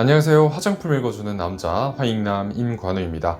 안녕하세요. 화장품 읽어주는 남자 화잉남 임관우입니다.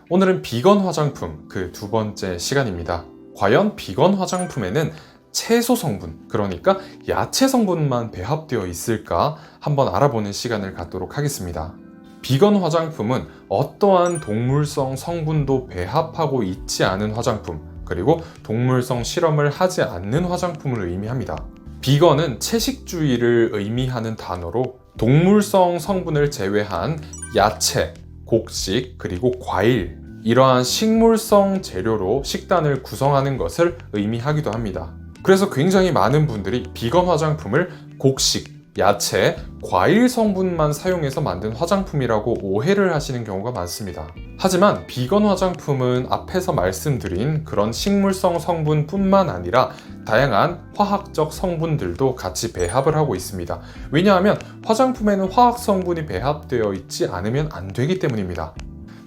오늘은 비건 화장품 그 두 번째 시간입니다. 과연 비건 화장품에는 채소 성분, 그러니까 야채 성분만 배합되어 있을까 한번 알아보는 시간을 갖도록 하겠습니다. 비건 화장품은 어떠한 동물성 성분도 배합하고 있지 않은 화장품, 그리고 동물성 실험을 하지 않는 화장품을 의미합니다. 비건은 채식주의를 의미하는 단어로 동물성 성분을 제외한 야채, 곡식, 그리고 과일, 이러한 식물성 재료로 식단을 구성하는 것을 의미하기도 합니다. 그래서 굉장히 많은 분들이 비건 화장품을 곡식, 야채, 과일 성분만 사용해서 만든 화장품이라고 오해를 하시는 경우가 많습니다. 하지만 비건 화장품은 앞에서 말씀드린 그런 식물성 성분뿐만 아니라 다양한 화학적 성분들도 같이 배합을 하고 있습니다. 왜냐하면 화장품에는 화학 성분이 배합되어 있지 않으면 안 되기 때문입니다.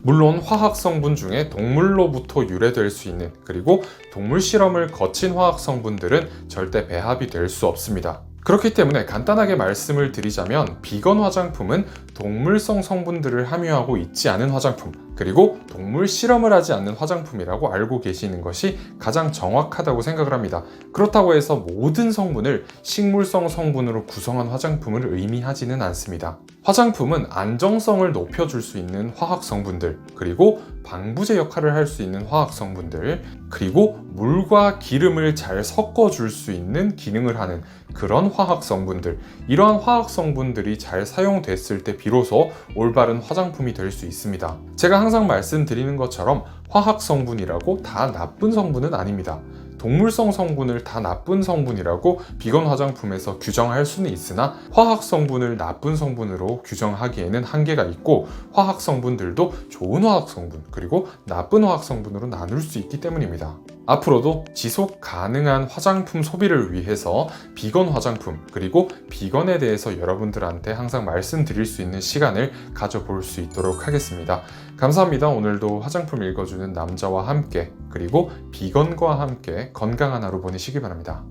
물론 화학 성분 중에 동물로부터 유래될 수 있는, 그리고 동물 실험을 거친 화학 성분들은 절대 배합이 될 수 없습니다. 그렇기 때문에 간단하게 말씀을 드리자면 비건 화장품은 동물성 성분들을 함유하고 있지 않은 화장품, 그리고 동물 실험을 하지 않는 화장품이라고 알고 계시는 것이 가장 정확하다고 생각을 합니다. 그렇다고 해서 모든 성분을 식물성 성분으로 구성한 화장품을 의미하지는 않습니다. 화장품은 안정성을 높여줄 수 있는 화학 성분들, 그리고 방부제 역할을 할 수 있는 화학 성분들, 그리고 물과 기름을 잘 섞어줄 수 있는 기능을 하는 그런 화학 성분들, 이러한 화학 성분들이 잘 사용됐을 때 비로소 올바른 화장품이 될 수 있습니다. 제가 항상 말씀드리는 것처럼 화학 성분이라고 다 나쁜 성분은 아닙니다. 동물성 성분을 다 나쁜 성분이라고 비건 화장품에서 규정할 수는 있으나 화학 성분을 나쁜 성분으로 규정하기에는 한계가 있고, 화학 성분들도 좋은 화학 성분, 그리고 나쁜 화학 성분으로 나눌 수 있기 때문입니다. 앞으로도 지속 가능한 화장품 소비를 위해서 비건 화장품, 그리고 비건에 대해서 여러분들한테 항상 말씀드릴 수 있는 시간을 가져볼 수 있도록 하겠습니다. 감사합니다. 오늘도 화장품 읽어주는 남자와 함께, 그리고 비건과 함께 건강한 하루 보내시기 바랍니다.